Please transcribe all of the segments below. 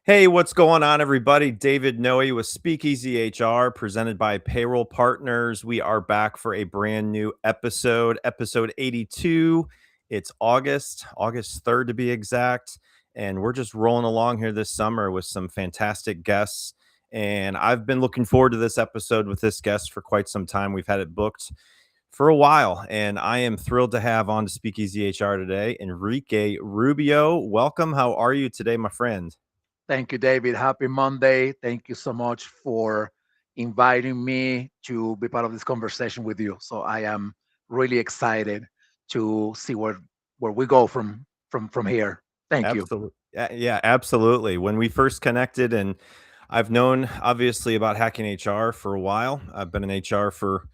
Hey, what's going on, everybody? David Noe with Speakeasy HR, presented by Payroll Partners. We are back for a brand new episode 82. It's August 3rd to be exact. And we're just rolling along here this summer with some fantastic guests. And I've been looking forward to this episode with this guest for quite some time. We've had it booked for a while, and I am thrilled to have on to Speakeasy HR today, Enrique Rubio. Welcome. How are you today, my friend? Thank you, David. Happy Monday. Thank you so much for inviting me to be part of this conversation with you. So I am really excited to see where we go from here. Thank you. Absolutely. Yeah, absolutely. When we first connected, and I've known obviously about hacking HR for a while. I've been in HR for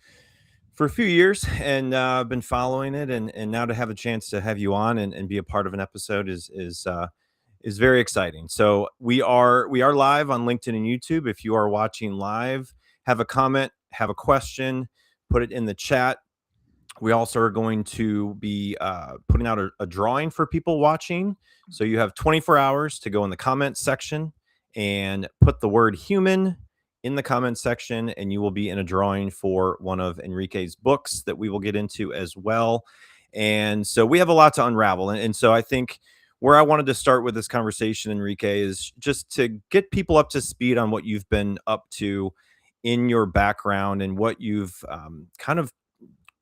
a few years, and I've been following it. And now to have a chance to have you on and be a part of an episode is very exciting. So we are live on LinkedIn and YouTube. If you are watching live, have a comment, have a question, put it in the chat. We also are going to be putting out a drawing for people watching. So you have 24 hours to go in the comments section and put the word human in the comments section, and you will be in a drawing for one of Enrique's books that we will get into as well. And so we have a lot to unravel. And so I think where I wanted to start with this conversation, Enrique, is just to get people up to speed on what you've been up to in your background and what you've kind of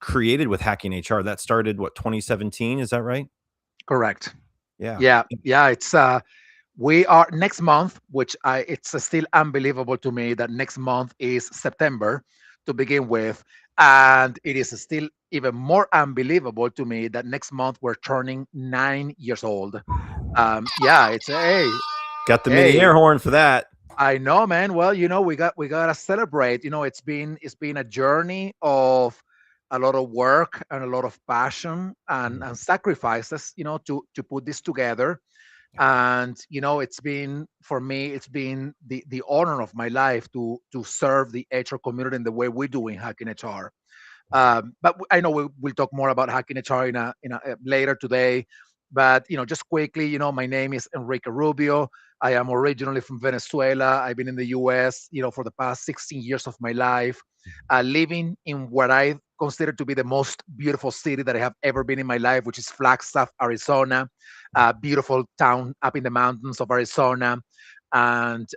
created with hacking HR. That started what, 2017? Is that right? Correct. Yeah. Yeah. It's we are next month, which it's still unbelievable to me that next month is September to begin with, and it is still even more unbelievable to me that next month we're turning 9 years old. Yeah, it's Got the mini hey, air horn for that. I know, man. Well, we gotta celebrate. It's been a journey of a lot of work and a lot of passion and sacrifices. To put this together. And it's been for me, it's been the honor of my life to serve the HR community in the way we do in Hacking HR. But I know we'll talk more about hacking HR later today. But just quickly, my name is Enrique Rubio. I am originally from Venezuela. I've been in the U.S. For the past 16 years of my life, living in what I consider to be the most beautiful city that I have ever been in my life, which is Flagstaff, Arizona. A beautiful town up in the mountains of Arizona. And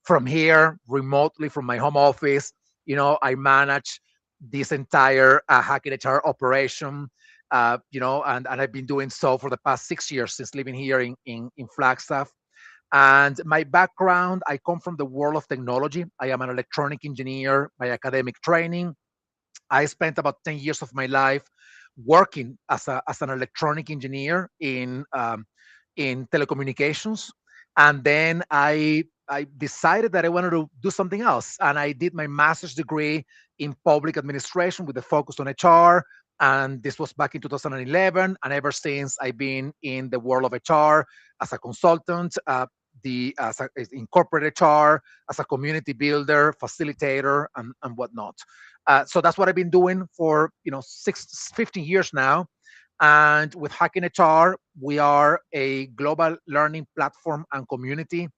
from here, remotely from my home office, I manage this entire hacking HR operation. And I've been doing so for the past 6 years since living here in Flagstaff. And my background, I come from the world of technology. I am an electronic engineer by academic training. I spent about 10 years of my life working as an electronic engineer in telecommunications. And then I decided that I wanted to do something else. And I did my master's degree in public administration with a focus on HR. And this was back in 2011. And ever since, I've been in the world of HR as a consultant, in corporate HR, as a community builder, facilitator, and whatnot. So that's what I've been doing for 15 years now. And with Hacking HR, we are a global learning platform and community,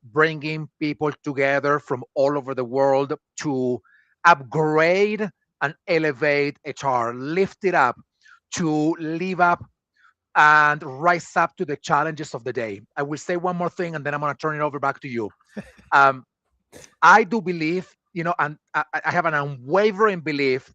bringing people together from all over the world to upgrade and elevate HR, lift it up to live up and rise up to the challenges of the day. I will say one more thing and then I'm going to turn it over back to you. Um, I do believe, and I have an unwavering belief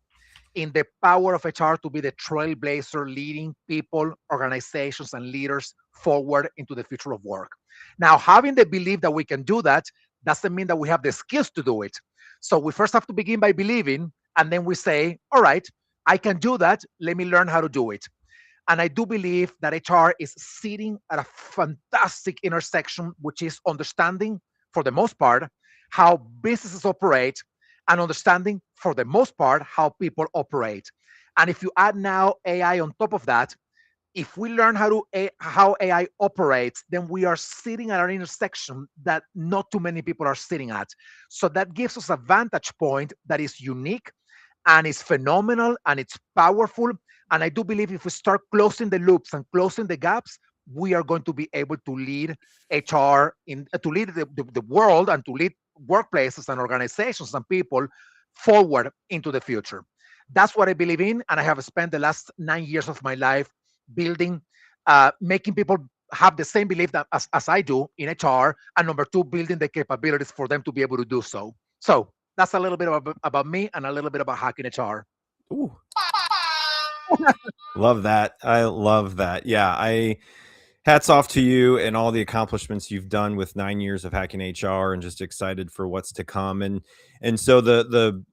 in the power of HR to be the trailblazer leading people, organizations, and leaders forward into the future of work. Now, having the belief that we can do that doesn't mean that we have the skills to do it. So we first have to begin by believing, and then we say, all right, I can do that. Let me learn how to do it. And I do believe that HR is sitting at a fantastic intersection, which is understanding, for the most part, how businesses operate and understanding, for the most part, how people operate. And if you add now AI on top of that, if we learn how AI operates, then we are sitting at an intersection that not too many people are sitting at. So that gives us a vantage point that is unique and it's phenomenal and it's powerful. And I do believe if we start closing the loops and closing the gaps, we are going to be able to lead HR to lead the world and to lead workplaces and organizations and people forward into the future. That's what I believe in, and I have spent the last 9 years of my life building, making people have the same belief that as I do in HR, and number two, building the capabilities for them to be able to do so. So that's a little bit about me and a little bit about hacking HR. Ooh, love that. I love that. Yeah, I hats off to you and all the accomplishments you've done with 9 years of hacking HR, and just excited for what's to come. And so the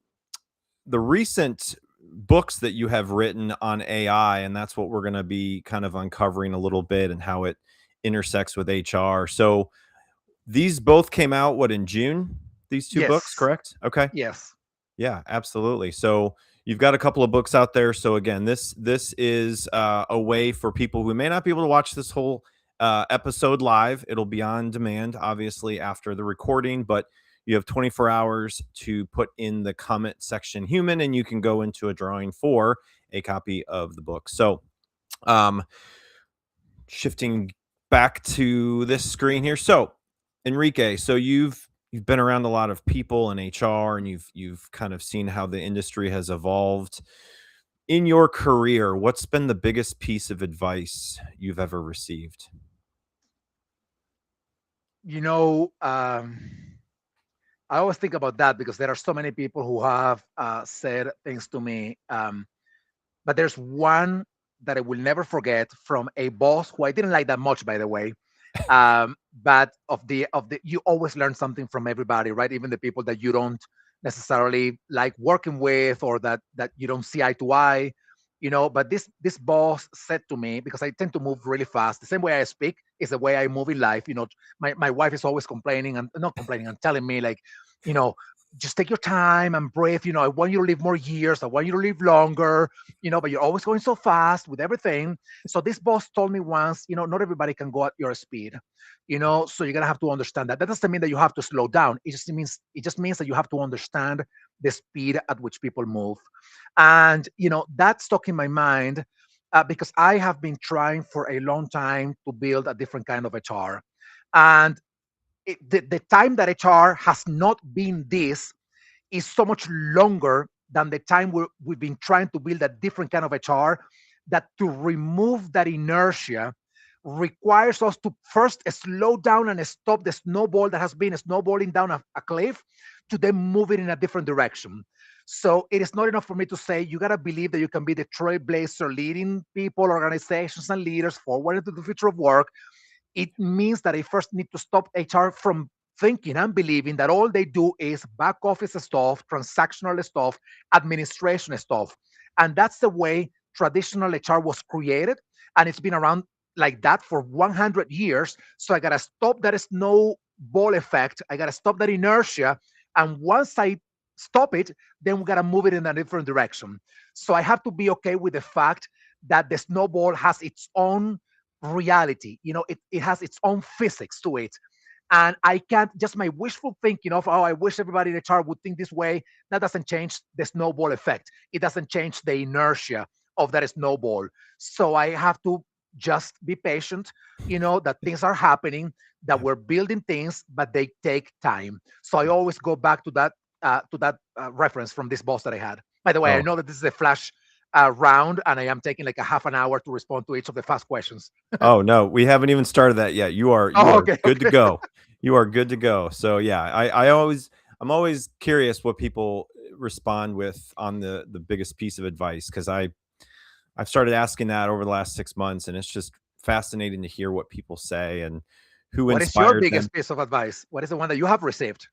recent books that you have written on AI, and that's what we're going to be kind of uncovering a little bit, and how it intersects with HR. So these both came out what, in June? These two books, Yes, correct? Okay. yes. Yeah, absolutely. So you've got a couple of books out there. So again, this is a way for people who may not be able to watch this whole episode live. It'll be on demand, obviously, after the recording, but you have 24 hours to put in the comment section human, and you can go into a drawing for a copy of the book. So um, shifting back to this screen here. So Enrique, so you've been around a lot of people in HR, and you've kind of seen how the industry has evolved. In your career, what's been the biggest piece of advice you've ever received? You know, I always think about that because there are so many people who have said things to me. But there's one that I will never forget from a boss who I didn't like that much, by the way. But you always learn something from everybody, right? Even the people that you don't necessarily like working with, or that you don't see eye to eye. But this boss said to me, because I tend to move really fast. The same way I speak is the way I move in life. My wife is always complaining, and not complaining, and telling me, like, you know just take your time and breathe. I want you to live more years, I want you to live longer. But you're always going so fast with everything. So this boss told me once, not everybody can go at your speed. So you're gonna have to understand that. That doesn't mean that you have to slow down. It just means that you have to understand the speed at which people move. And that stuck in my mind, because I have been trying for a long time to build a different kind of HR. And the time that HR has not been this is so much longer than the time we've been trying to build a different kind of HR, that to remove that inertia requires us to first slow down and stop the snowball that has been snowballing down a cliff, to then move it in a different direction. So it is not enough for me to say you got to believe that you can be the trailblazer leading people, organizations, and leaders forward into the future of work. It means that I first need to stop HR from thinking and believing that all they do is back office stuff, transactional stuff, administration stuff. And that's the way traditional HR was created. And it's been around like that for 100 years. So I got to stop that snowball effect. I got to stop that inertia. And once I stop it, then we got to move it in a different direction. So I have to be okay with the fact that the snowball has its own reality. It has its own physics to it. And I can't just my wishful thinking of, oh, I wish everybody in the chart would think this way. That doesn't change the snowball effect. It doesn't change the inertia of that snowball. So I have to just be patient, that things are happening, that Yep. we're building things, but they take time. So I always go back to that reference from this boss that I had. By the way, I Oh, know that this is a flash round, and I am taking like a half an hour to respond to each of the fast questions. oh no, we haven't even started that yet. You Oh, are okay, good to okay. go. You are good to go. So yeah, I'm always curious what people respond with on the biggest piece of advice, because I've started asking that over the last 6 months, and it's just fascinating to hear what people say and who What is your inspired them. biggest piece of advice? What is the one that you have received?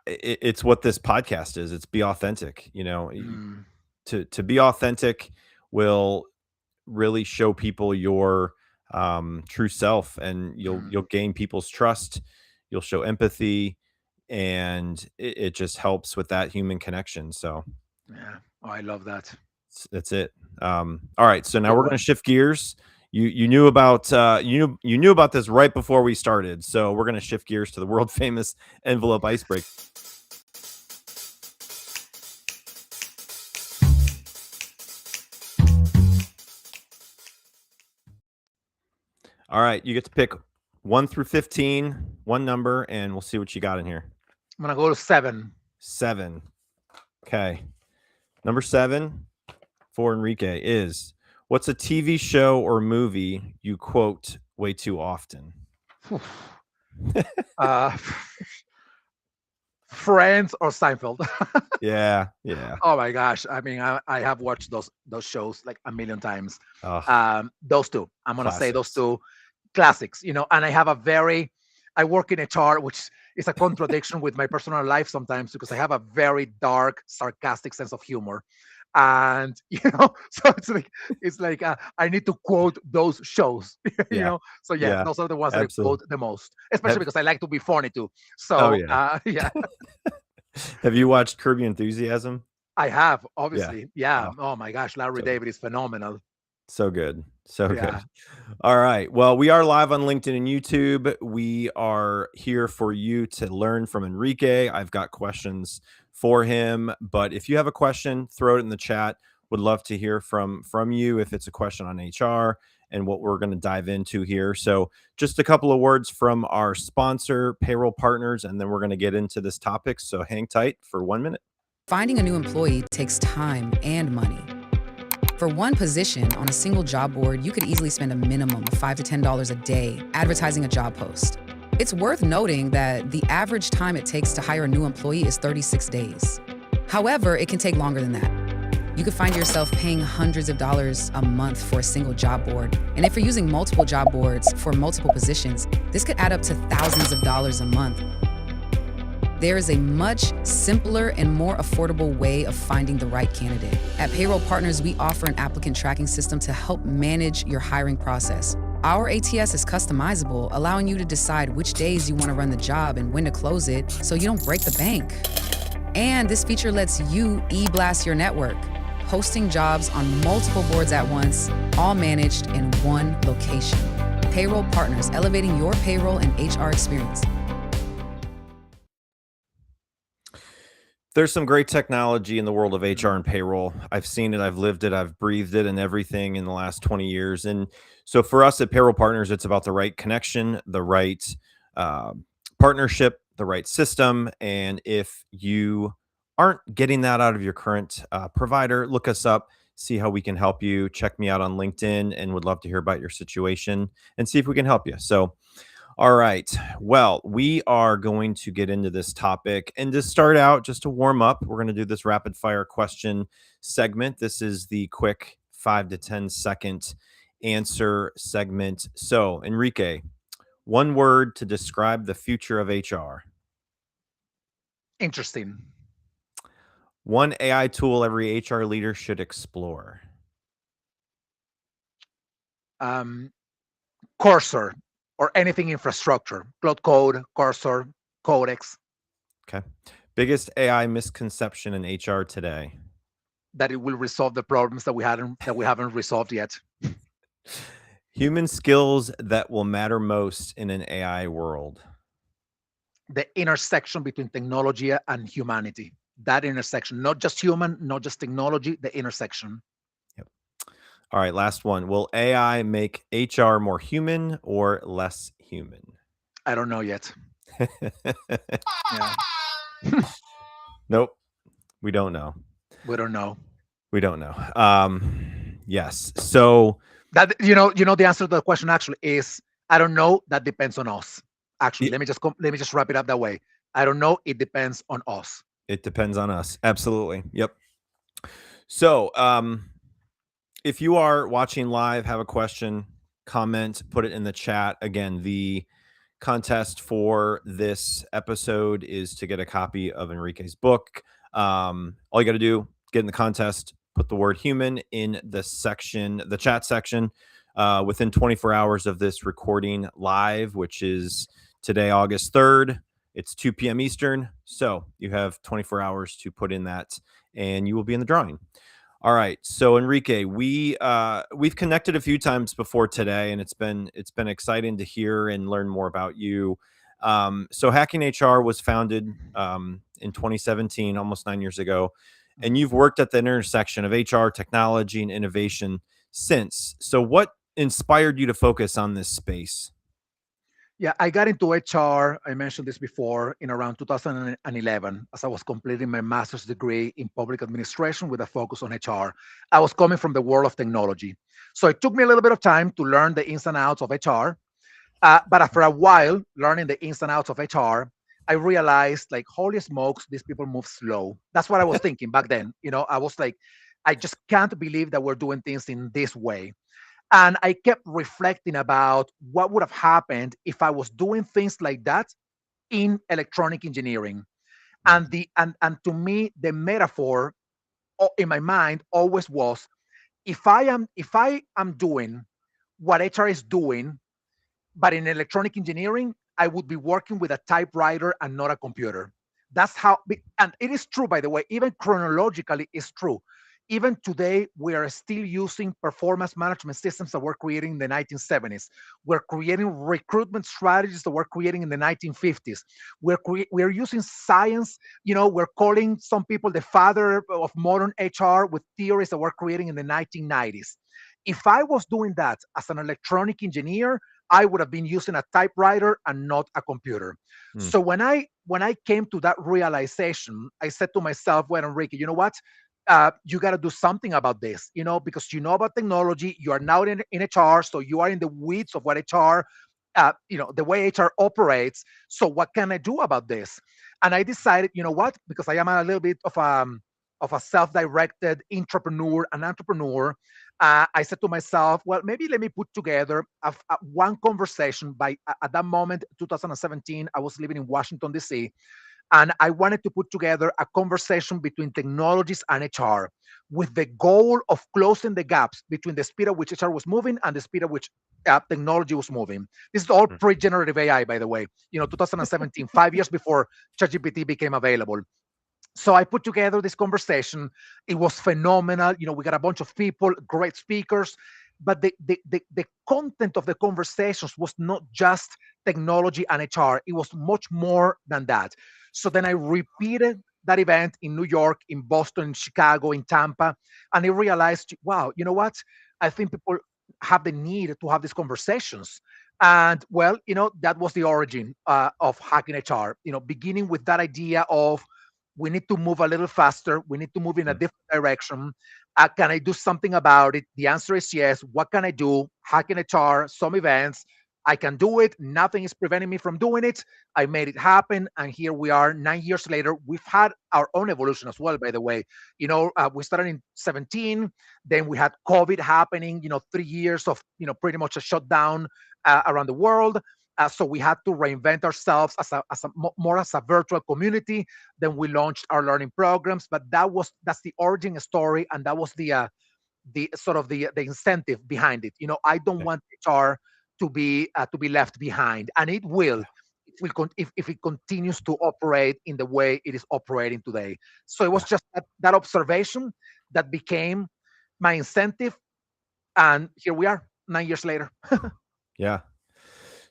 It's what this podcast is. It's be authentic. Mm, To be authentic will really show people your true self, and you'll mm, gain people's trust. You'll show empathy, and it just helps with that human connection. So yeah. Oh, I love that. that's it. All right, so now Good we're going to one. shift gears. You knew about you knew about this right before we started, so we're going to shift gears to the world famous envelope icebreaker. All right, you get to pick 1 through 15, one number, and we'll see what you got in here. I'm gonna go to 7. 7. Okay. Number 7 for Enrique is, what's a TV show or movie you quote way too often? uh, Friends or Seinfeld. Yeah, yeah. Oh my gosh! I mean, I have watched those shows like a million times. Oh, Those two, I'm gonna say those classics. two classics. And I have a very, I work in HR, which is a contradiction with my personal life sometimes because I have a very dark, sarcastic sense of humor, and so it's like I need to quote those shows. Yeah, So yeah, yeah. those are the ones that I Absolutely. quote the most, especially Have, because I like to be funny too. oh So yeah. yeah. Have you watched Kirby Enthusiasm? I have, Yeah. obviously. Yeah. Oh, Oh my gosh, Larry so David is phenomenal. so good. So good. Yeah. All right. Well, we are live on LinkedIn and YouTube. We are here for you to learn from Enrique. I've got questions for him, but if you have a question, throw it in the chat. Would love to hear from you if it's a question on HR and what we're going to dive into here. So, just a couple of words from our sponsor, Payroll Partners, and then we're going to get into this topic. So, hang tight for 1 minute. Finding a new employee takes time and money. For one position on a single job board, you could easily spend a minimum of $5 to $10 a day advertising a job post. It's worth noting that the average time it takes to hire a new employee is 36 days. However, it can take longer than that. You could find yourself paying hundreds of dollars a month for a single job board. And if you're using multiple job boards for multiple positions, this could add up to thousands of dollars a month. There is a much simpler and more affordable way of finding the right candidate. At Payroll Partners, we offer an applicant tracking system to help manage your hiring process. Our ATS is customizable, allowing you to decide which days you want to run the job and when to close it so you don't break the bank. And this feature lets you e-blast your network, posting jobs on multiple boards at once, all managed in one location. Payroll Partners, elevating your payroll and HR experience. There's some great technology in the world of HR and payroll. I've seen it, I've lived it, I've breathed it and everything in the last 20 years. And so for us at Payroll Partners, it's about the right connection, the right uh, partnership, the right system. And if you aren't getting that out of your current provider, look us up, see how we can help you. Check me out on LinkedIn and would love to hear about your situation and see if we can help you. So, all right. Well, we are going to get into this topic. And to start out, just to warm up, we're going to do this rapid fire question segment. This is the quick 5 to 10 second answer segment. So, Enrique, one word to describe the future of HR. Interesting. One AI tool every HR leader should explore. Um, Cursor or anything infrastructure, Cloud Code, Cursor, Codex, Okay. Biggest AI misconception in HR today. that it will resolve the problems that we haven't resolved yet. Human skills that will matter most in an AI world. The intersection between technology and humanity. That intersection, not just human, not just technology, the intersection. Yep. All right, last one. Will AI make HR more human or less human? I don't know yet. Yeah, Nope, we don't know. we don't know. We don't know. Yes. So That the answer to the question actually is I don't know. That depends on us. Actually, it, let me just wrap it up that way. I don't know. It depends on us. it depends on us. Absolutely. Yep. So if you are watching live, have a question, comment, put it in the chat. Again, the contest for this episode is to get a copy of Enrique's book. All you got to do, get in the contest, put the word human in the chat section. Within 24 hours of this recording live, which is today, August 3rd, it's 2 p.m. Eastern. So you have 24 hours to put in that and you will be in the drawing. All right, so Enrique, we've connected a few times before today, and it's been exciting to hear and learn more about you. So Hacking HR was founded in 2017, almost 9 years ago, and you've worked at the intersection of HR, technology, and innovation since. So what inspired you to focus on this space? Yeah, I got into HR. I mentioned this before in around 2011 as I was completing my master's degree in public administration with a focus on HR. I was coming from the world of technology. So it took me a little bit of time to learn the ins and outs of HR. But after a while, learning the ins and outs of HR, I realized, like, holy smokes, these people move slow. That's what I was thinking back then. I was like, I just can't believe that we're doing things in this way. And I kept reflecting about what would have happened if I was doing things like that in electronic engineering. And Mhm. and to me, the metaphor in my mind always was, if I am doing what HR is doing, but in electronic engineering, I would be working with a typewriter and not a computer. That's how, and it is true, by the way, even chronologically, it's true. Even today, we are still using performance management systems that were creating in the 1970s. We're creating recruitment strategies that were creating in the 1950s. We're using science. We're calling some people the father of modern HR with theories that were creating in the 1990s. If I was doing that as an electronic engineer, I would have been using a typewriter and not a computer. Mm, So when I came to that realization, I said to myself, "Well, Enrique, you know what? You got to do something about this, because you know about technology. You are now in HR, so you are in the weeds of what HR, the way HR operates. So what can I do about this?" And I decided, you know what? Because I am a little bit of a self-directed entrepreneur, an entrepreneur. I said to myself, well, maybe let me put together one conversation. At that moment, 2017, I was living in Washington D.C., and I wanted to put together a conversation between technologies and HR with the goal of closing the gaps between the speed at which HR was moving and the speed at which technology was moving. This is all mm, pre-generative AI, by the way. 2017, 5 years before ChatGPT became available. So I put together this conversation. It was phenomenal. We got a bunch of people, great speakers, but the content of the conversations was not just technology and HR. It was much more than that. So then I repeated that event in New York, in Boston, in Chicago, in Tampa, and I realized, wow, you know what? I think people have the need to have these conversations. And well, that was the origin of hacking HR. Beginning with that idea of, we need to move a little faster. We need to move in a mm. different direction. Can I do something about it? The answer is yes. What can I do? Hacking HR, some events. I can do it. Nothing is preventing me from doing it. I made it happen. And here we are 9 years later. We've had our own evolution as well, by the way. We started in 17. Then we had COVID happening, 3 years of, pretty much a shutdown around the world. So we had to reinvent ourselves more as a virtual community. Then we launched our learning programs, but that's the origin story, and that was the sort of the incentive behind it. I don't Yeah, want HR to be left behind, and it will. If it continues to operate in the way it is operating today. So it was yeah, just that observation that became my incentive, and here we are 9 years later. yeah.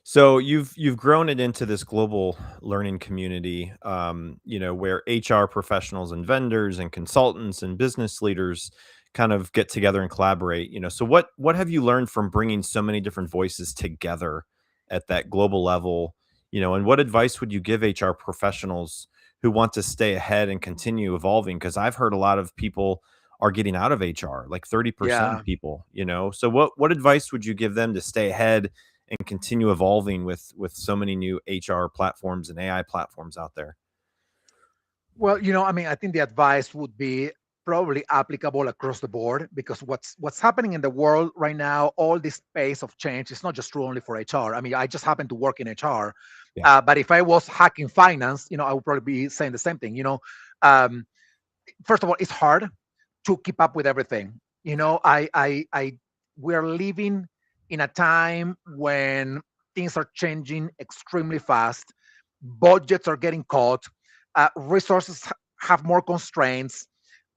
So you've grown it into this global learning community, where HR professionals and vendors and consultants and business leaders kind of get together and collaborate. So what have you learned from bringing so many different voices together at that global level? And what advice would you give HR professionals who want to stay ahead and continue evolving? Because I've heard a lot of people are getting out of HR, like 30% of Yeah. people. So what advice would you give them to stay ahead and continue evolving with so many new HR platforms and AI platforms out there? Well, I mean, I think the advice would be probably applicable across the board, because what's happening in the world right now, all this pace of change is not just true only for HR. I mean, I just happen to work in HR, Yeah. but if I was hacking finance, I would probably be saying the same thing. Um, First of all, it's hard to keep up with everything. We're living in a time when things are changing extremely fast. Budgets are getting cut. Resources have more constraints.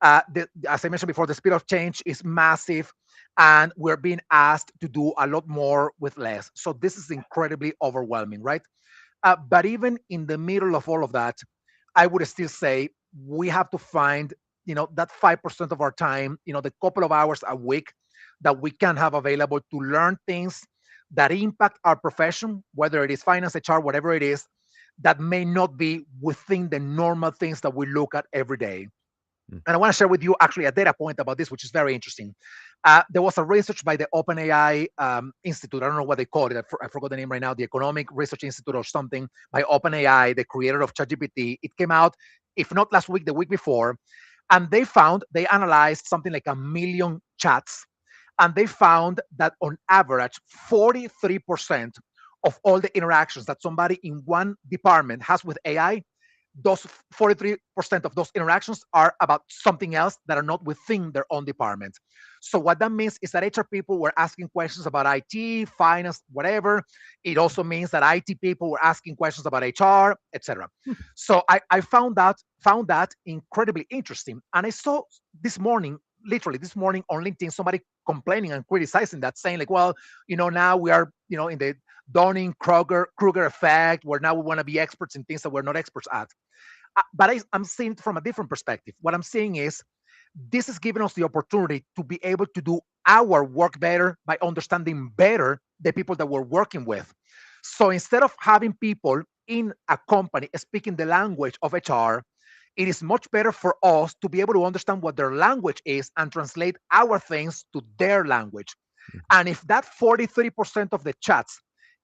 As I mentioned before, the speed of change is massive, and we're being asked to do a lot more with less. So this is incredibly overwhelming, right? But even in the middle of all of that, I would still say we have to find, that 5% of our time, the couple of hours a week that we can have available to learn things that impact our profession, whether it is finance, HR, whatever it is, that may not be within the normal things that we look at every day. Mm. And I want to share with you actually a data point about this, which is very interesting. There was a research by the OpenAI Institute. I don't know what they call it. I forgot the name right now. The Economic Research Institute or something by OpenAI, the creator of ChatGPT. It came out, if not last week, the week before, and they analyzed something like 1 million chats, and they found that on average, 43% of all the interactions that somebody in one department has with AI, those 43% of those interactions are about something else that are not within their own department. So what that means is that HR people were asking questions about IT, finance, whatever. It also means that IT people were asking questions about HR, etc. So I found that incredibly interesting. And I saw this morning, literally this morning on LinkedIn, somebody complaining and criticizing that, saying like, well, now we are, in the Donning Kruger effect, where now we want to be experts in things that we're not experts at. But I'm seeing it from a different perspective. What I'm saying is, this is giving us the opportunity to be able to do our work better by understanding better the people that we're working with. So instead of having people in a company speaking the language of HR, it is much better for us to be able to understand what their language is and translate our things to their language. And if that 43% of the chats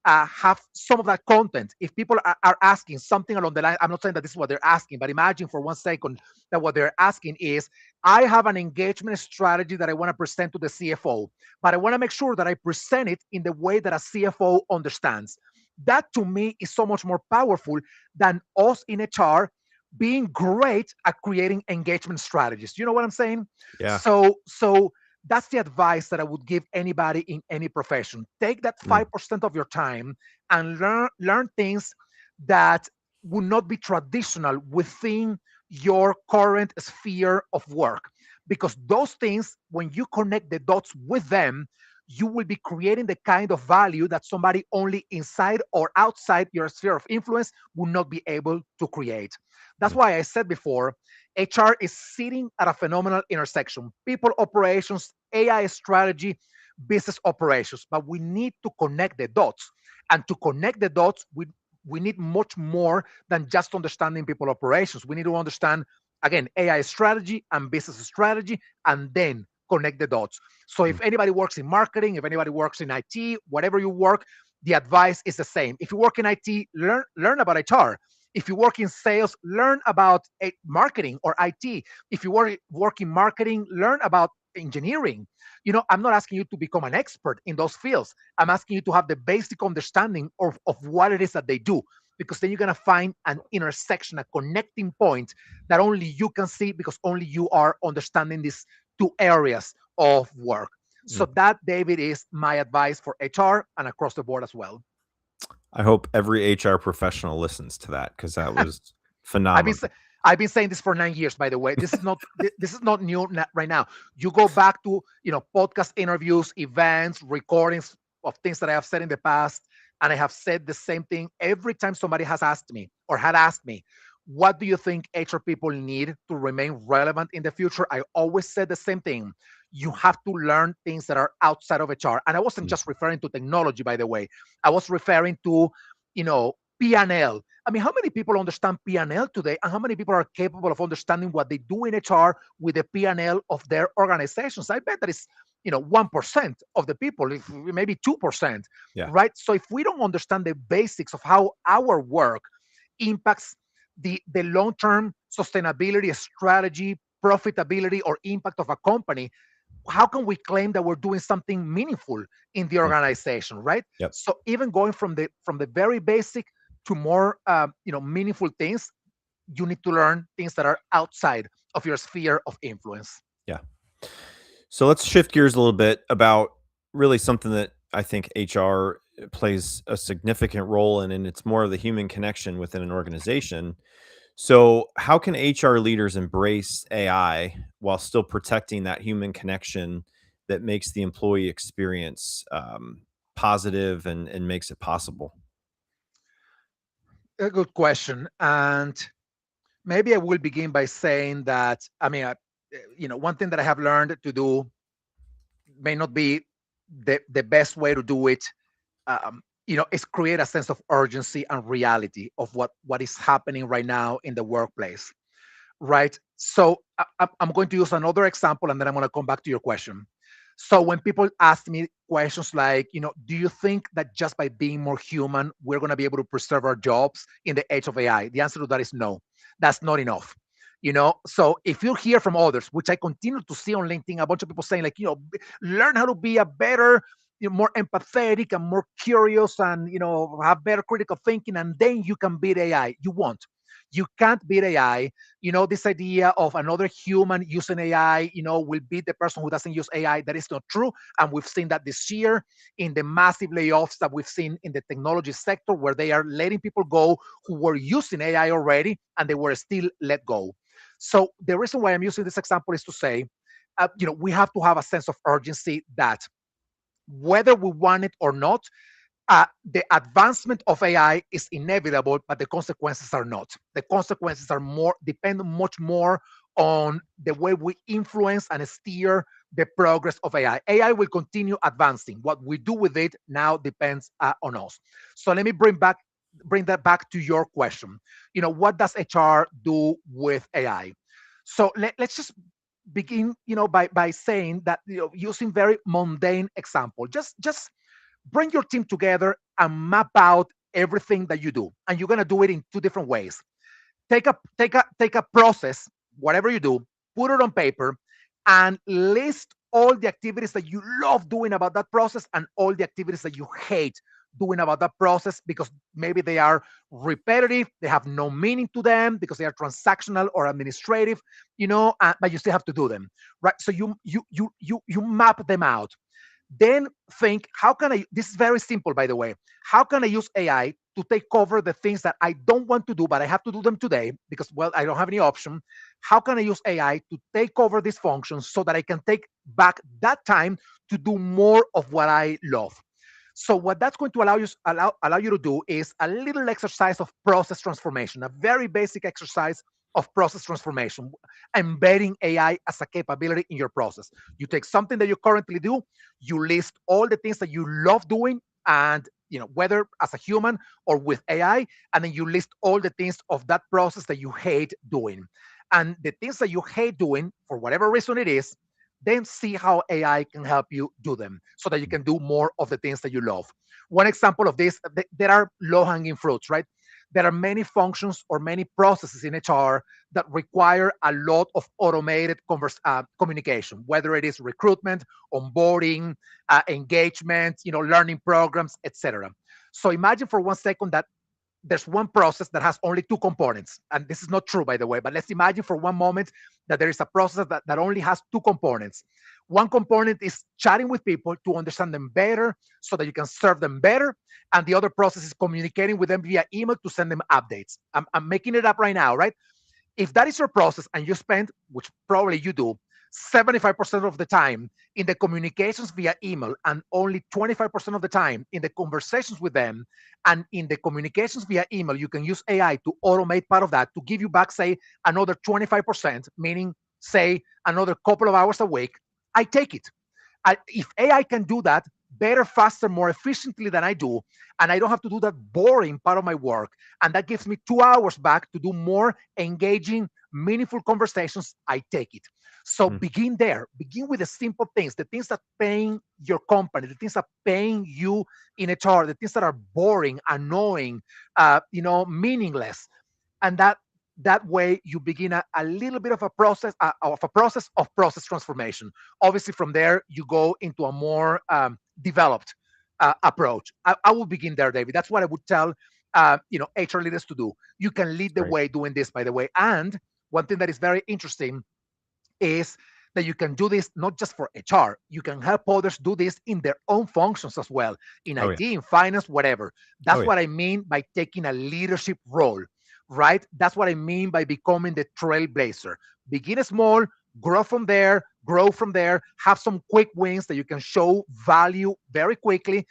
have some of that content, if people are asking something along the line, I'm not saying that this is what they're asking, but imagine for 1 second that what they're asking is, I have an engagement strategy that I want to present to the CFO, but I want to make sure that I present it in the way that a CFO understands. That to me is so much more powerful than us in HR being great at creating engagement strategies. You know what I'm saying? Yeah. So that's the advice that I would give anybody in any profession. Take that Mm. 5% of your time and learn things that would not be traditional within your current sphere of work. Because those things, when you connect the dots with them, you will be creating the kind of value that somebody only inside or outside your sphere of influence will not be able to create. That's Mm. why I said before, HR is sitting at a phenomenal intersection: people operations, AI strategy, business operations. But we need to connect the dots. And to connect the dots, we need much more than just understanding people operations. We need to understand, again, AI strategy and business strategy, and then connect the dots. So Mm. if anybody works in marketing, if anybody works in IT, whatever you work, the advice is the same. If you work in IT, learn about HR. If you work in sales, learn about marketing or IT. If you work in marketing, learn about engineering. I'm not asking you to become an expert in those fields. I'm asking you to have the basic understanding of what it is that they do, because then you're going to find an intersection, a connecting point that only you can see, because only you are understanding these two areas of work. So Mm. that, David, is my advice for HR and across the board as well. I hope every HR professional listens to that, because that was I've been phenomenal. sa- I've been saying this for 9 years, by the way. This is not new right now. You go back to podcast interviews, events, recordings of things that I have said in the past, and I have said the same thing every time somebody has asked me or had asked me, what do you think HR people need to remain relevant in the future? I always said the same thing. You have to learn things that are outside of HR. And I wasn't Mm. just referring to technology, by the way. I was referring to, P&L. I mean, how many people understand P&L today, and how many people are capable of understanding what they do in HR with the P&L of their organizations? I bet that is, 1% of the people, if maybe 2%, Yeah. right? So if we don't understand the basics of how our work impacts the long-term sustainability strategy, profitability, or impact of a company, how can we claim that we're doing something meaningful in the Mm. organization, right? Yep. So even going from the very basic to more meaningful things, you need to learn things that are outside of your sphere of influence. Yeah. So let's shift gears a little bit about really something that I think HR plays a significant role in, and it's more of the human connection within an organization. So, how can HR leaders embrace AI while still protecting that human connection that makes the employee experience positive and makes it possible? A good question. And maybe I will begin by saying that, I mean, one thing that I have learned to do may not be the best way to do it. Is create a sense of urgency and reality of what is happening right now in the workplace, right? So I'm going to use another example, and then I'm going to come back to your question. So when people ask me questions like, do you think that just by being more human, we're going to be able to preserve our jobs in the age of AI? The answer to that is no. That's not enough. So if you hear from others, which I continue to see on LinkedIn, a bunch of people saying like, learn how to be a better, more empathetic and more curious, and have better critical thinking, and then you can beat AI. You won't. You can't beat AI. This idea of another human using AI, will beat the person who doesn't use AI. That is not true. And we've seen that this year in the massive layoffs that we've seen in the technology sector, where they are letting people go who were using AI already and they were still let go. So the reason why I'm using this example is to say, we have to have a sense of urgency that whether we want it or not, the advancement of AI is inevitable, but the consequences are not. The consequences are more depend much more on the way we influence and steer the progress of AI. AI will continue advancing. What we do with it now depends on us. So let me bring that back to your question. What does HR do with AI? So let's just begin, by saying that, using very mundane example. Just bring your team together and map out everything that you do, and you're going to do it in two different ways. Take a process, whatever you do, put it on paper, and list all the activities that you love doing about that process and all the activities that you hate doing about that process, because maybe they are repetitive, they have no meaning to them because they are transactional or administrative, but you still have to do them, right? So you map them out. Then think, how can I, this is very simple, by the way, how can I use AI to take over the things that I don't want to do, but I have to do them today because, well, I don't have any option. How can I use AI to take over these functions so that I can take back that time to do more of what I love? So what that's going to allow you to do is a little exercise of process transformation, a very basic exercise of process transformation, embedding AI as a capability in your process. You take something that you currently do, you list all the things that you love doing, and whether as a human or with AI, and then you list all the things of that process that you hate doing. And the things that you hate doing, for whatever reason it is, then see how AI can help you do them so that you can do more of the things that you love. One example of this, there are low hanging fruits, right? There are many functions or many processes in HR that require a lot of automated communication, whether it is recruitment, onboarding, engagement, learning programs, etc. So imagine for 1 second that there's one process that has only two components. And this is not true, by the way, but let's imagine for one moment that there is a process that only has two components. One component is chatting with people to understand them better so that you can serve them better. And the other process is communicating with them via email to send them updates. I'm making it up right now, right? If that is your process and you spend, which probably you do, 75% of the time in the communications via email and only 25% of the time in the conversations with them, and in the communications via email, you can use AI to automate part of that to give you back, say, another 25%, meaning, say, another couple of hours a week. I take it. If AI can do that better, faster, more efficiently than I do, and I don't have to do that boring part of my work, and that gives me 2 hours back to do more engaging, meaningful conversations, I take it. So Mm. begin there. Begin with the simple things, the things that paying your company, the things that paying you in HR, the things that are boring, annoying, meaningless, and that way you begin a little bit of a process of process transformation. Obviously from there you go into a more developed approach. I will begin there, David. That's what I would tell HR leaders to do. You can lead the Great. way doing this, by the way. And one thing that is very interesting is that you can do this not just for HR. You can help others do this in their own functions as well, in Oh yeah. IT, in finance, whatever. Oh That's yeah. what I mean by taking a leadership role, right? That's what I mean by becoming the trailblazer. Begin small, grow from there, have some quick wins that you can show value very quickly,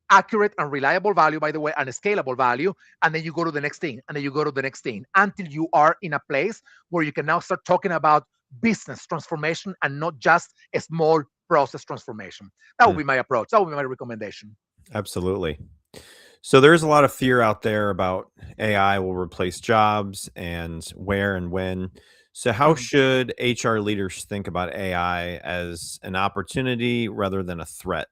accurate and reliable value, by the way, and scalable value. And then you go to the next thing, and then you go to the next thing until you are in a place where you can now start talking about business transformation and not just a small process transformation. That would Mm, be my approach. That would be my recommendation. absolutely. So there's a lot of fear out there about AI will replace jobs and where and when. So how Mhm. should HR leaders think about AI as an opportunity rather than a threat?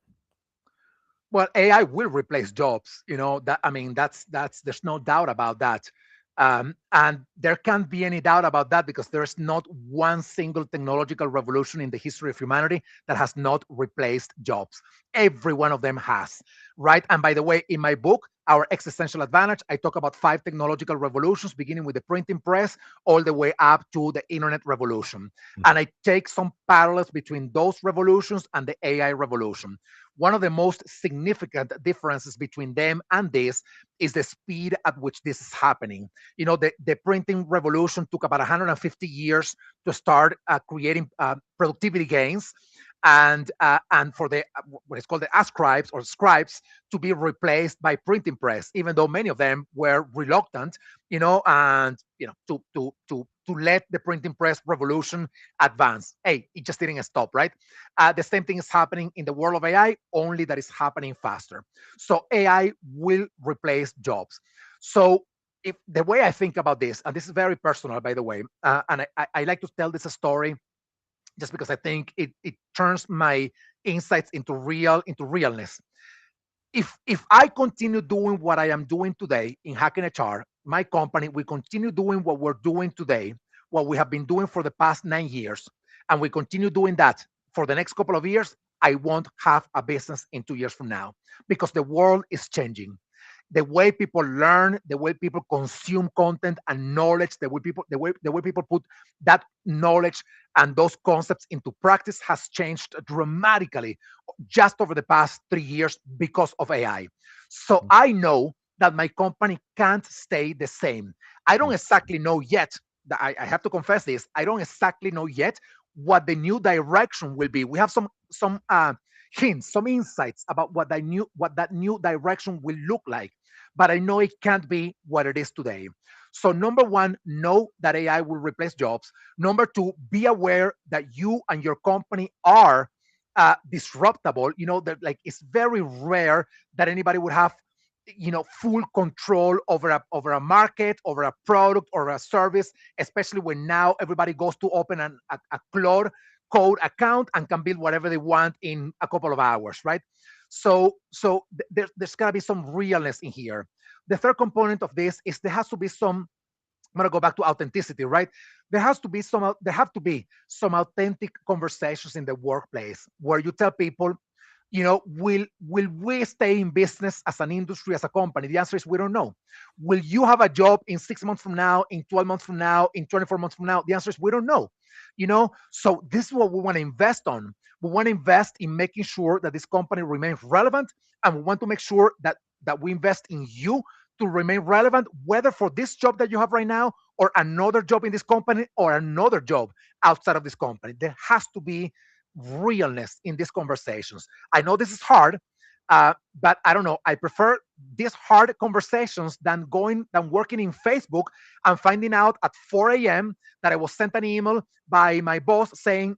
Well, AI will replace jobs. That, I mean, that's there's no doubt about that. And there can't be any doubt about that because there's not one single technological revolution in the history of humanity that has not replaced jobs. Every one of them has, right? And by the way, in my book, Our Existential Advantage, I talk about five technological revolutions, beginning with the printing press all the way up to the internet revolution. And I take some parallels between those revolutions and the AI revolution. One of the most significant differences between them and this is the speed at which this is happening. The printing revolution took about 150 years to start creating productivity gains, and for the what is called the scribes or scribes to be replaced by printing press, even though many of them were reluctant, and to let the printing press revolution advance. Hey, it just didn't stop, right? The same thing is happening in the world of AI, only that is happening faster. So AI will replace jobs. So if the way I think about this, and this is very personal, by the way, and I like to tell this story just because I think it turns my insights into realness. If I continue doing what I am doing today in Hacking HR, my company, we continue doing what we're doing today, what we have been doing for the past 9 years, and we continue doing that for the next couple of years, I won't have a business in 2 years from now because the world is changing. The way people learn, the way people consume content and knowledge, the way people put that knowledge and those concepts into practice has changed dramatically just over the past 3 years because of AI. So I know that my company can't stay the same. I don't exactly know yet. I have to confess this. I don't exactly know yet what the new direction will be. We have some hints, some insights about what that new direction will look like, but I know it can't be what it is today. So number one, know that AI will replace jobs. Number two, be aware that you and your company are disruptable. That like it's very rare that anybody would have full control over a market, over a product or a service, especially when now everybody goes to open a Claude code account and can build whatever they want in a couple of hours, right? So there's got to be some realness in here. The third component of this is there has to be some. I'm gonna go back to authenticity, right? There have to be some authentic conversations in the workplace where you tell people, will we stay in business as an industry, as a company? The answer is we don't know. Will you have a job in 6 months from now, in 12 months from now, in 24 months from now? The answer is we don't know. So this is what we want to invest on. We want to invest in making sure that this company remains relevant, and we want to make sure that we invest in you to remain relevant, whether for this job that you have right now or another job in this company or another job outside of this company. There has to be realness in these conversations. I know this is hard, but I don't know. I prefer these hard conversations than working in Facebook and finding out at 4 a.m. that I was sent an email by my boss saying,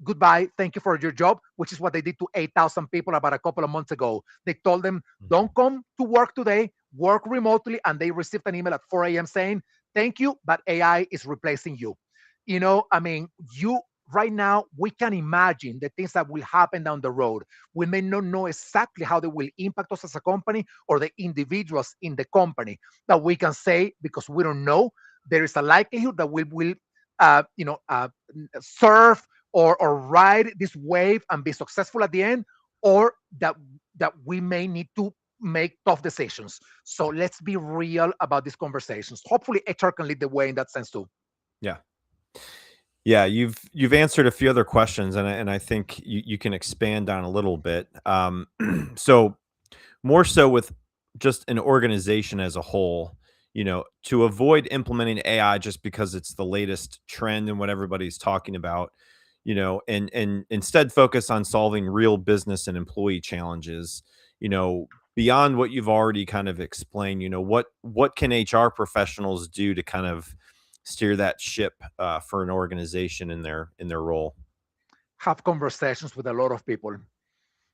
goodbye, thank you for your job, which is what they did to 8,000 people about a couple of months ago. They told them, don't come to work today, work remotely, and they received an email at 4 a.m. saying, thank you, but AI is replacing you. I mean, you right now, we can imagine the things that will happen down the road. We may not know exactly how they will impact us as a company or the individuals in the company, that we can say, because we don't know, there is a likelihood that we will surf or ride this wave and be successful at the end, or that we may need to make tough decisions. So let's be real about these conversations. Hopefully HR can lead the way in that sense too. Yeah. Yeah, you've answered a few other questions, and I think you can expand on a little bit. So more so with just an organization as a whole, to avoid implementing AI just because it's the latest trend and what everybody's talking about, and instead focus on solving real business and employee challenges, beyond what you've already kind of explained, what can HR professionals do to kind of steer that ship for an organization in their role? have conversations with a lot of people.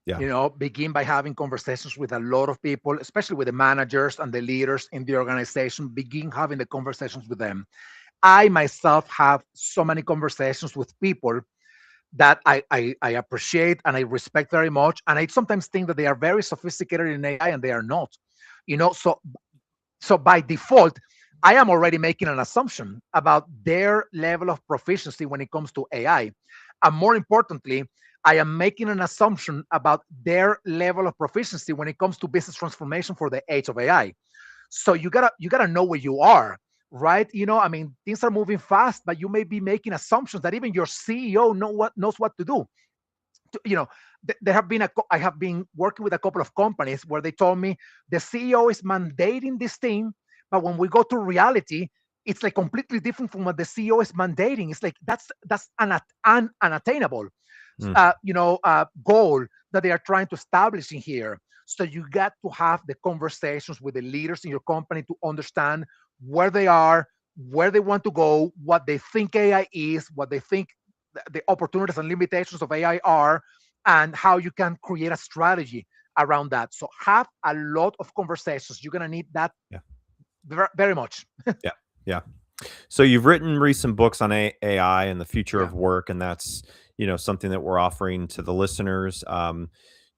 Yeah. Begin by having conversations with a lot of people, especially with the managers and the leaders in the organization. Begin having the conversations with them. I myself have so many conversations with people that I appreciate and I respect very much. And I sometimes think that they are very sophisticated in AI and they are not. So by default, I am already making an assumption about their level of proficiency when it comes to AI. And more importantly, I am making an assumption about their level of proficiency when it comes to business transformation for the age of AI. So you gotta know where you are, right? I mean, things are moving fast, but you may be making assumptions that even your CEO knows what to do. You know, there have been I have been working with a couple of companies where they told me the CEO is mandating this thing, but when we go to reality, it's like completely different from what the CEO is mandating. It's like that's an unattainable Mm. goal that they are trying to establish in here. So you got to have the conversations with the leaders in your company to understand where they are, where they want to go, what they think AI is, what they think the opportunities and limitations of AI are, and how you can create a strategy around that. So have a lot of conversations. You're gonna need that Yeah. very much. Yeah. Yeah. So you've written recent books on AI and the future Yeah. of work, and that's something that we're offering to the listeners,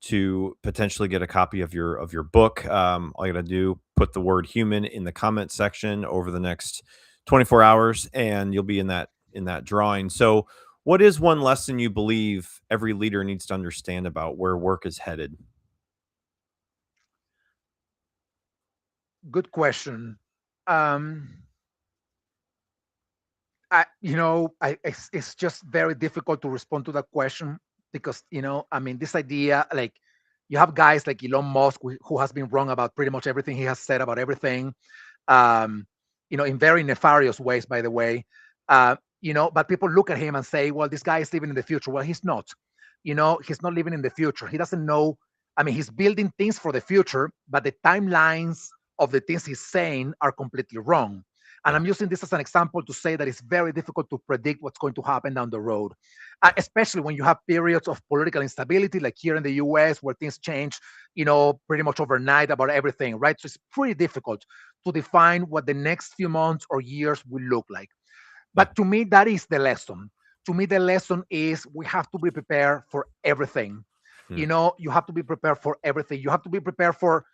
to potentially get a copy of your book. All you got to do, put the word human in the comment section over the next 24 hours, and you'll be in that drawing. So, what is one lesson you believe every leader needs to understand about where work is headed? Good question. Um, it's just very difficult to respond to that question because I mean, this idea, like, you have guys like Elon Musk who has been wrong about pretty much everything he has said about everything, um, in very nefarious ways, by the way. But people look at him and say, well, this guy is living in the future. Well, he's not. He's not living in the future. He doesn't know. I mean, he's building things for the future, but the timelines of the things he's saying are completely wrong. And Yeah. I'm using this as an example to say that it's very difficult to predict what's going to happen down the road, Yeah. especially when you have periods of political instability, like here in the US, where things change, pretty much overnight about everything, right? So it's pretty difficult to define what the next few months or years will look like. Yeah. But to me, that is the lesson. To me, the lesson is we have to be prepared for everything. Mm. You have to be prepared for everything. You have to be prepared for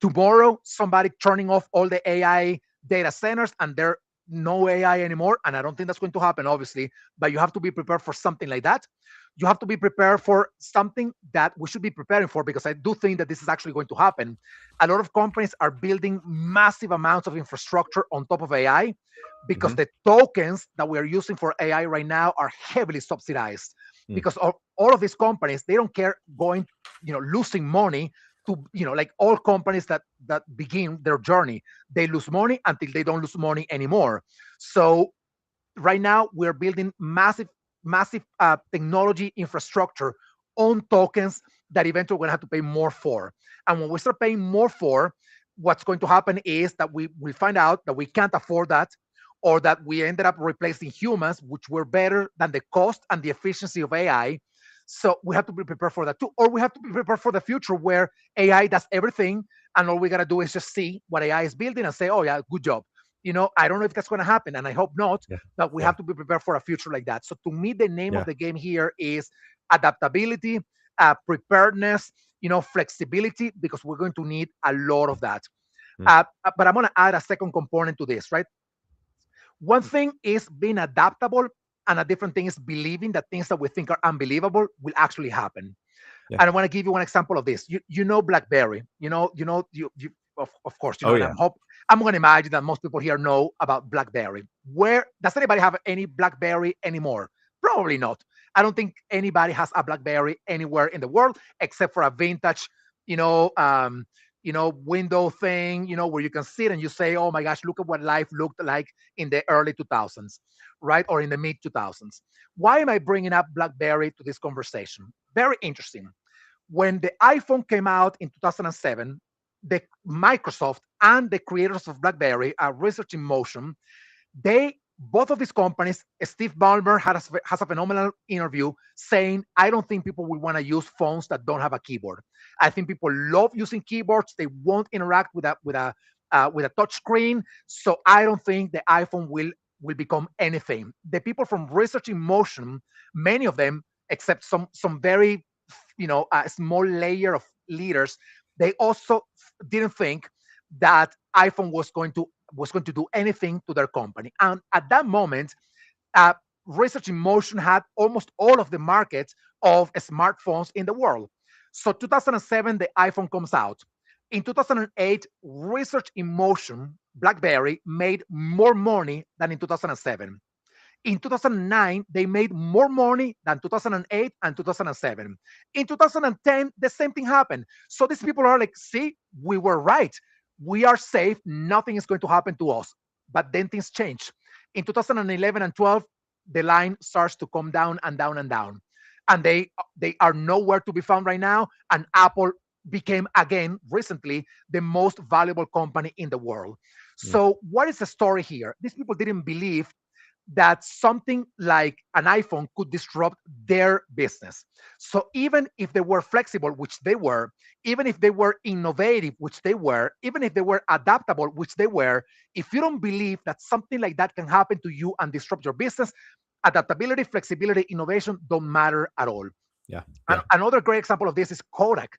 tomorrow somebody turning off all the AI data centers and there no AI anymore. And I don't think that's going to happen, obviously, but you have to be prepared for something like that. You have to be prepared for something that we should be preparing for because I do think that this is actually going to happen. A lot of companies are building massive amounts of infrastructure on top of AI because Mhm. the tokens that we are using for AI right now are heavily subsidized Mm. because all of these companies, they don't care going, losing money to like all companies that begin their journey, they lose money until they don't lose money anymore. So right now we're building massive technology infrastructure on tokens that eventually we're going to have to pay more for. And when we start paying more for, what's going to happen is that we will find out that we can't afford that, or that we ended up replacing humans, which were better than the cost and the efficiency of AI. So we have to be prepared for that too, or we have to be prepared for the future where AI does everything, and all we gotta do is just see what AI is building and say, "Oh yeah, good job." I don't know if that's going to happen, and I hope not, Yeah. but we Yeah. have to be prepared for a future like that. So to me, the name of Yeah. the game here is adaptability, preparedness, flexibility, because we're going to need a lot of that. Mm. But I'm going to add a second component to this, right? One thing is being adaptable, and a different thing is believing that things that we think are unbelievable will actually happen. Yeah. And I want to give you one example of this. You know BlackBerry. Of course, Oh, and yeah. I'm going to imagine that most people here know about BlackBerry. Where does anybody have any BlackBerry anymore? Probably not. I don't think anybody has a BlackBerry anywhere in the world except for a vintage, you know, um, window thing, where you can sit and you say, "Oh my gosh, look at what life looked like in the early 2000s, right, or in the mid 2000s." Why am I bringing up BlackBerry to this conversation? Very interesting. When the iPhone came out in 2007, the Microsoft and the creators of BlackBerry, Research in Motion, they Both of these companies, Steve Ballmer has a phenomenal interview saying, I don't think people will want to use phones that don't have a keyboard. I think people love using keyboards. They won't interact with a touch screen. So I don't think the iPhone will become anything. The people from Research in Motion, many of them, except some very a small layer of leaders, they also didn't think that iPhone was going to do anything to their company. And at that moment, uh, Research in Motion had almost all of the market of smartphones in the world. So 2007, the iPhone comes out. In 2008, Research in Motion, BlackBerry, made more money than in 2007. In 2009, they made more money than 2008 and 2007. In 2010, the same thing happened. So these people are like, see, we were right. We are safe. Nothing is going to happen to us. But then things change. In 2011 and 12, the line starts to come down and down and down. And they are nowhere to be found right now. And Apple became again recently the most valuable company in the world. Mm. So what is the story here? These people didn't believe that something like an iPhone could disrupt their business. So even if they were flexible, which they were, even if they were innovative, which they were, even if they were adaptable, which they were, if you don't believe that something like that can happen to you and disrupt your business, adaptability, flexibility, innovation don't matter at all. Yeah. And Yeah. another great example of this is Kodak.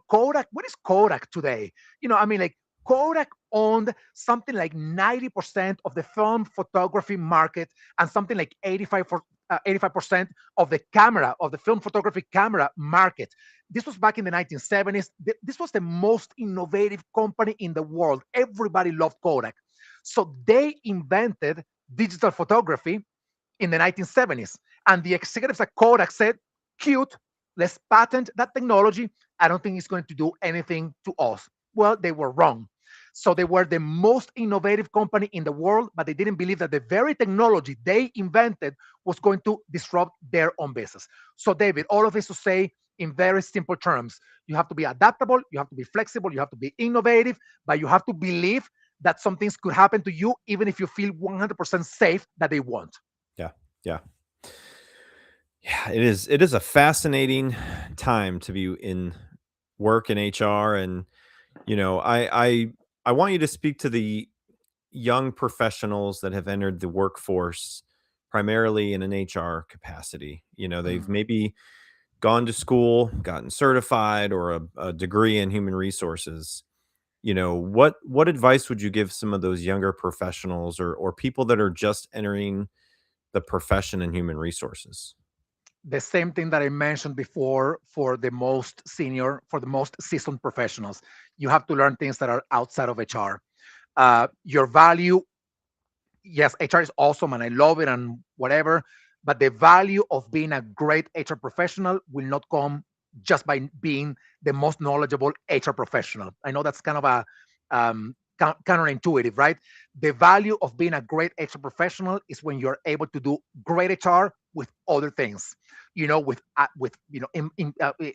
Kodak, what is Kodak today? Like Kodak owned something like 90% of the film photography market and something like 85% of the film photography camera market. This was back in the 1970s. This was the most innovative company in the world. Everybody loved Kodak. So they invented digital photography in the 1970s. And the executives at Kodak said, cute, let's patent that technology. I don't think it's going to do anything to us. Well, they were wrong. So they were the most innovative company in the world, but they didn't believe that the very technology they invented was going to disrupt their own business. So, David, all of this to say in very simple terms, you have to be adaptable, you have to be flexible, you have to be innovative, but you have to believe that some things could happen to you, even if you feel 100% safe that they won't. Yeah. Yeah. Yeah. It is a fascinating time to be in work in HR. And I want you to speak to the young professionals that have entered the workforce primarily in an HR capacity. They've Mm. maybe gone to school, gotten certified, or a degree in human resources. What advice would you give some of those younger professionals, or people that are just entering the profession in human resources? The same thing that I mentioned before for the most senior, for the most seasoned professionals. You have to learn things that are outside of HR. Your value, yes, HR is awesome and I love it and whatever, but the value of being a great HR professional will not come just by being the most knowledgeable HR professional. I know that's kind of a counterintuitive, right? The value of being a great HR professional is when you're able to do great HR with other things, with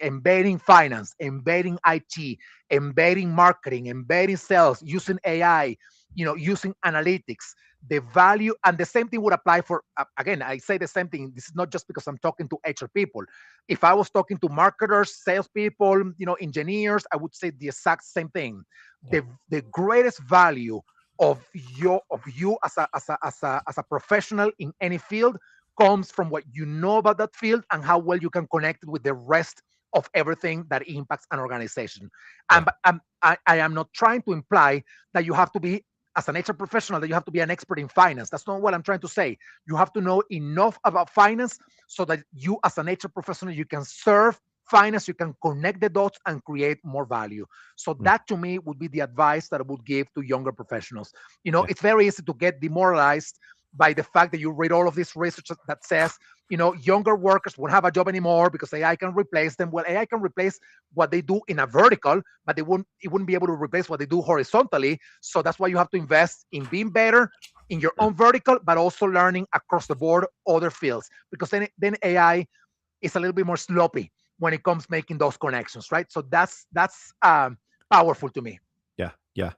embedding finance, embedding IT, embedding marketing, embedding sales, using AI, using analytics. The value, and the same thing would apply for, again, I say the same thing. This is not just because I'm talking to HR people. If I was talking to marketers, salespeople, engineers, I would say the exact same thing. Yeah. The greatest value of you as a professional in any field comes from what you know about that field and how well you can connect with the rest of everything that impacts an organization. Yeah. I am not trying to imply that you have to be, as an HR professional, that you have to be an expert in finance. That's not what I'm trying to say. You have to know enough about finance so that you, as an HR professional, you can serve finance, you can connect the dots and create more value. So Mm. that to me would be the advice that I would give to younger professionals. Yeah. It's very easy to get demoralized by the fact that you read all of this research that says, younger workers won't have a job anymore because AI can replace them. Well, AI can replace what they do in a vertical, but it wouldn't be able to replace what they do horizontally. So that's why you have to invest in being better in your Sure. own vertical, but also learning across the board other fields, because then AI is a little bit more sloppy when it comes making those connections, right? So that's powerful to me. Yeah. Yeah.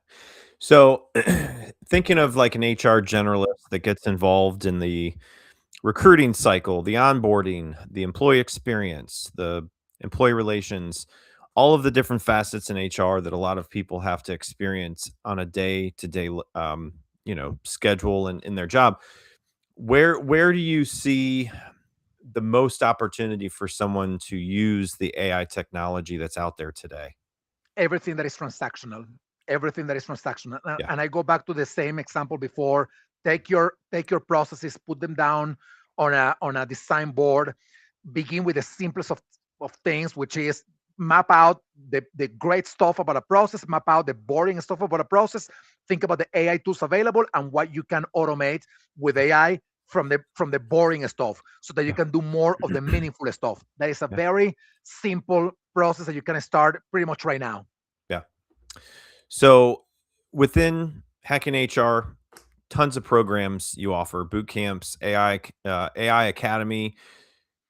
So thinking of like an HR generalist that gets involved in the recruiting cycle, the onboarding, the employee experience, the employee relations, all of the different facets in HR that a lot of people have to experience on a day to day, schedule and in their job. Where do you see the most opportunity for someone to use the AI technology that's out there today? Everything that is transactional, everything that is transactional. Yeah. And I go back to the same example before. Take your processes, put them down on a design board. Begin with the simplest of things, which is map out the great stuff about a process, map out the boring stuff about a process. Think about the AI tools available and what you can automate with AI from the boring stuff so that you Yeah. can do more of the meaningful stuff. That is a Yeah. very simple process that you can start pretty much right now. Yeah. So within Hacking HR, tons of programs you offer, boot camps, AI Academy.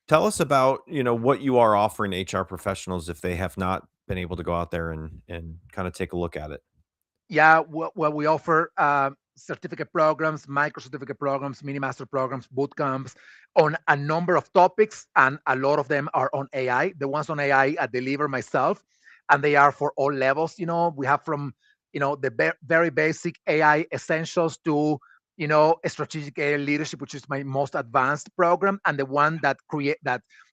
Tell us about, what you are offering HR professionals if they have not been able to go out there and kind of take a look at it. Yeah, well, we offer certificate programs, micro certificate programs, mini master programs, boot camps on a number of topics, and a lot of them are on AI. The ones on AI I deliver myself, and they are for all levels. We have from the very basic AI essentials to strategic AI leadership, which is my most advanced program, and the one that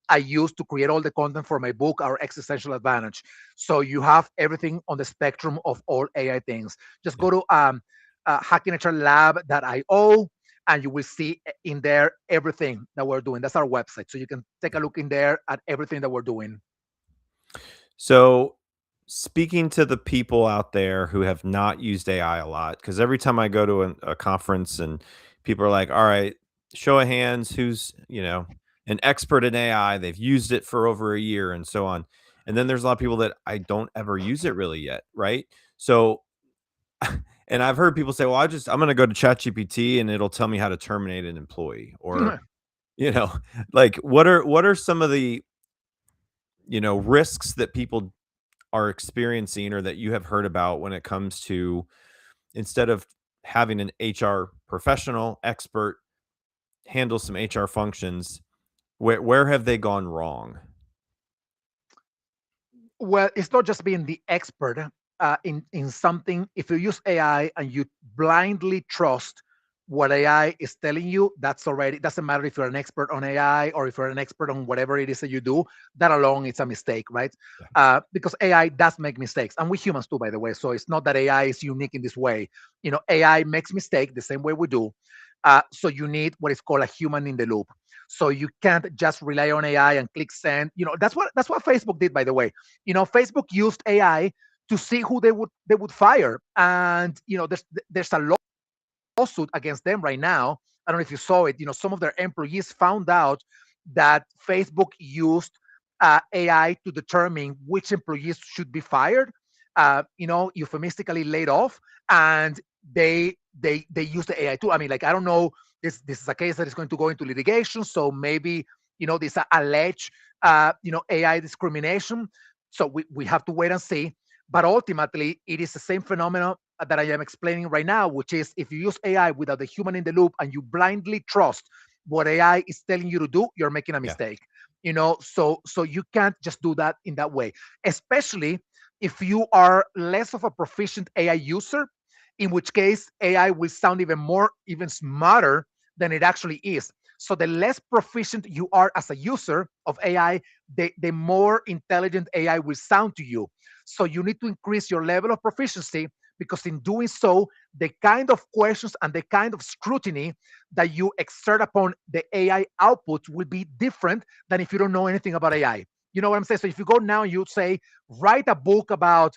I use to create all the content for my book, Our Existential Advantage. So you have everything on the spectrum of all AI things. Just Yeah. go to hackinaturallab.io and you will see in there everything that we're doing. That's our website. So you can take a look in there at everything that we're doing. So, speaking to the people out there who have not used AI a lot, because every time I go to a conference and people are like, all right, show of hands, who's, an expert in AI, they've used it for over a year and so on. And then there's a lot of people that I don't ever use it really yet. Right. So, and I've heard people say, well, I'm going to go to ChatGPT and it'll tell me how to terminate an employee or, you know, like what are some of the, risks that people are experiencing or that you have heard about when it comes to instead of having an HR professional expert handle some HR functions, where have they gone wrong? Well, it's not just being the expert in something. If you use AI and you blindly trust what AI is telling you, that's already doesn't matter if you're an expert on AI or if you're an expert on whatever it is that you do. That alone is a mistake, right? Yeah. Because AI does make mistakes, and we humans too, by the way. So it's not that AI is unique in this way. AI makes mistake the same way we do. So you need what is called a human in the loop. So you can't just rely on AI and click send. That's what Facebook did, by the way. Facebook used AI to see who they would fire, and there's a lawsuit against them right now. I don't know if you saw it. Some of their employees found out that Facebook used AI to determine which employees should be fired, euphemistically laid off, and they use the AI too. I mean, like, I don't know. This is a case that is going to go into litigation, so maybe this alleged AI discrimination. So we have to wait and see. But ultimately, it is the same phenomenon that I am explaining right now, which is if you use AI without the human in the loop and you blindly trust what AI is telling you to do, you're making a Yeah. mistake. So you can't just do that in that way, especially if you are less of a proficient AI user, in which case AI will sound even smarter than it actually is. So the less proficient you are as a user of AI, the more intelligent AI will sound to you. So you need to increase your level of proficiency, because in doing so, the kind of questions and the kind of scrutiny that you exert upon the AI output will be different than if you don't know anything about AI. You know what I'm saying? So if you go now, you say, write a book about,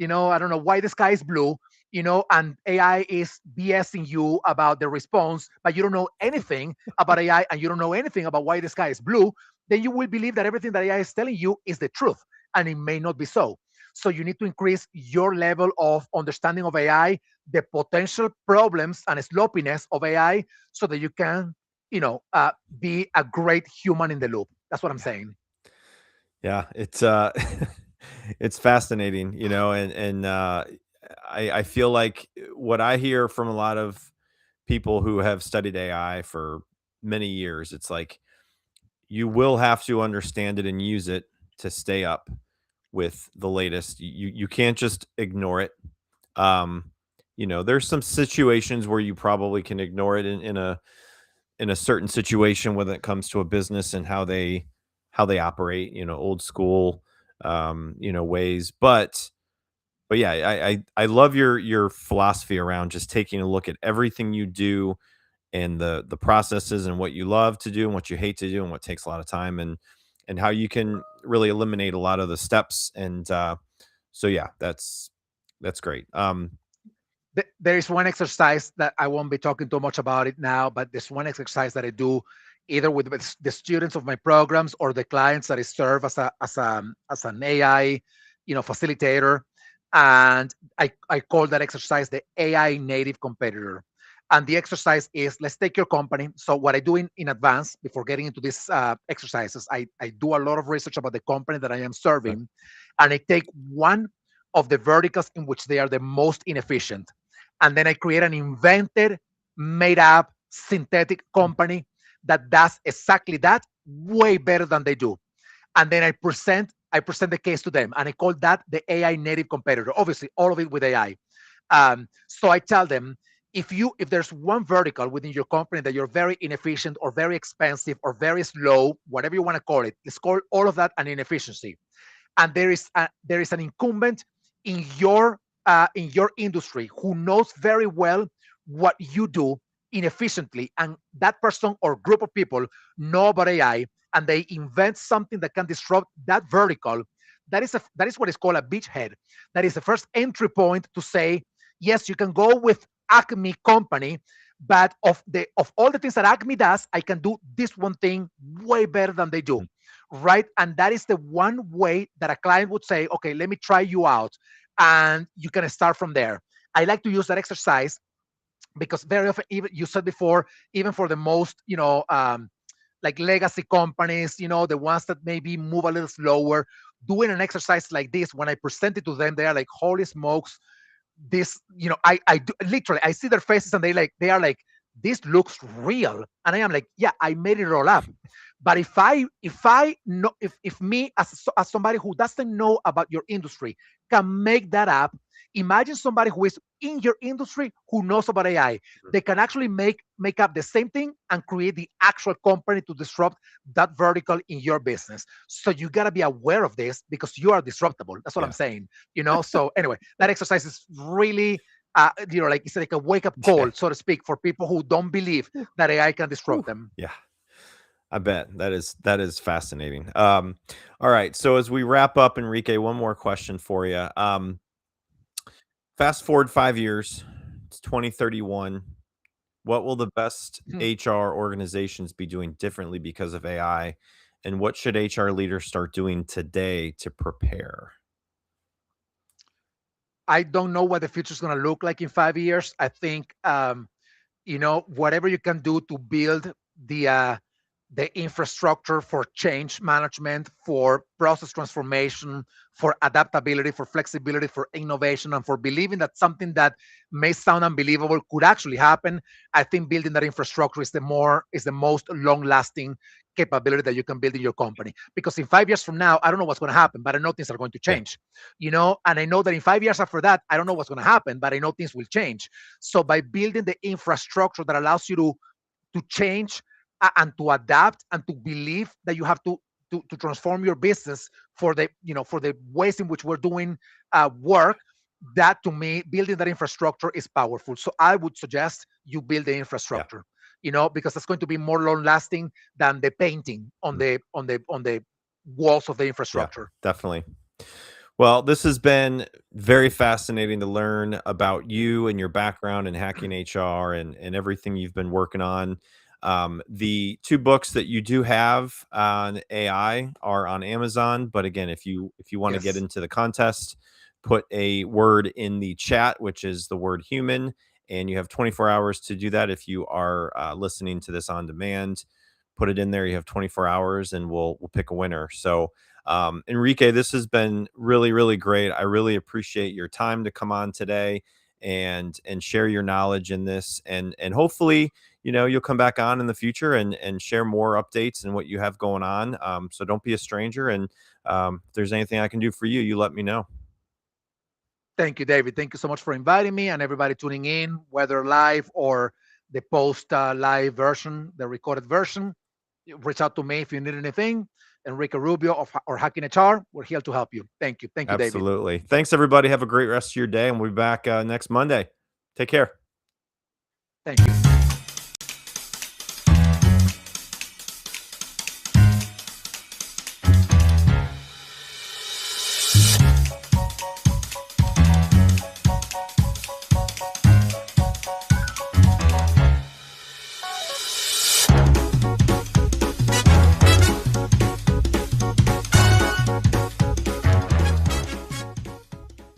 I don't know, why the sky is blue, and AI is BSing you about the response, but you don't know anything about AI and you don't know anything about why the sky is blue, then you will believe that everything that AI is telling you is the truth, and it may not be so. So you need to increase your level of understanding of AI, the potential problems and sloppiness of AI, so that you can, be a great human in the loop. That's what I'm Yeah. saying. Yeah, it's it's fascinating, and I feel like what I hear from a lot of people who have studied AI for many years, it's like you will have to understand it and use it to stay up with the latest. You can't just ignore it. Um, there's some situations where you probably can ignore it in a certain situation when it comes to a business and how they operate, old school ways. But yeah, I love your philosophy around just taking a look at everything you do and the processes and what you love to do and what you hate to do and what takes a lot of time and how you can really eliminate a lot of the steps. And so yeah, that's great. There is one exercise that I won't be talking too much about it now, but there's one exercise that I do either with the students of my programs or the clients that I serve as an AI, facilitator, and I call that exercise the AI native competitor. And the exercise is, let's take your company. So what I do in advance before getting into these exercises, I do a lot of research about the company that I am Okay. serving, and I take one of the verticals in which they are the most inefficient, and then I create an invented, made up, synthetic company that does exactly that way better than they do. And then I present the case to them, and I call that the AI native competitor. Obviously, all of it with AI. So I tell them, if there's one vertical within your company that you're very inefficient or very expensive or very slow, whatever you want to call it, let's call all of that an inefficiency. And there is an incumbent in your industry who knows very well what you do inefficiently, and that person or group of people know about AI, and they invent something that can disrupt that vertical. That is what is called a beachhead. That is the first entry point to say, yes, you can go with Acme company, but of all the things that Acme does, I can do this one thing way better than they do, right? And that is the one way that a client would say, okay, let me try you out, and you can start from there. I like to use that exercise because very often, even you said before, even for the most, like legacy companies, the ones that maybe move a little slower, doing an exercise like this, when I present it to them, they are like, holy smokes, this, I do, literally, I see their faces, and they are like, this looks real, and I am like, yeah, I made it all up. But if I know, if me as somebody who doesn't know about your industry can make that up, imagine somebody who is in your industry who knows about AI. They can actually make up the same thing and create the actual company to disrupt that vertical in your business. So you got to be aware of this because you are disruptable. That's what I'm Yeah. saying. So anyway, that exercise is really, like it's like a wake up Yeah. call, so to speak, for people who don't believe that AI can disrupt Whew. them. Yeah. I bet that is fascinating. All right. So as we wrap up, Enrique, one more question for you. Fast forward 5 years, it's 2031. What will the best Hmm. HR organizations be doing differently because of AI? And what should HR leaders start doing today to prepare? I don't know what the future is going to look like in 5 years. I think, whatever you can do to build the uh, the infrastructure for change management, for process transformation, for adaptability, for flexibility, for innovation, and for believing that something that may sound unbelievable could actually happen. I think building that infrastructure is the most long lasting capability that you can build in your company. Because in 5 years from now, I don't know what's going to happen, but I know things are going to Yeah. change. And I know that in 5 years after that, I don't know what's going to happen, but I know things will change. So by building the infrastructure that allows you to change, and to adapt, and to believe that you have to transform your business for the ways in which we're doing work, that to me, building that infrastructure is powerful. So I would suggest you build the Yeah. infrastructure, because that's going to be more long lasting than the painting on Mm. the walls of the Yeah, infrastructure. definitely. Well, this has been very fascinating to learn about you and your background in hacking HR and everything you've been working on. The two books that you do have on AI are on Amazon, but again, if you want to get Yes. into the contest, put a word in the chat, which is the word human, and you have 24 hours to do that. If you are listening to this on demand, put it in there. You have 24 hours, and we'll pick a winner. So Enrique, this has been really, really great. I really appreciate your time to come on today and share your knowledge in this, and hopefully, you'll come back on in the future and share more updates and what you have going on. So don't be a stranger, and if there's anything I can do for you, you let me know. Thank you, David. Thank you so much for inviting me and everybody tuning in, whether live or the post live version, the recorded version. Reach out to me if you need anything. Enrique Rubio or Hacking HR, we're here to help you. Thank you. Thank you, David. Absolutely. Thanks, everybody. Have a great rest of your day, and we'll be back next Monday. Take care. Thank you.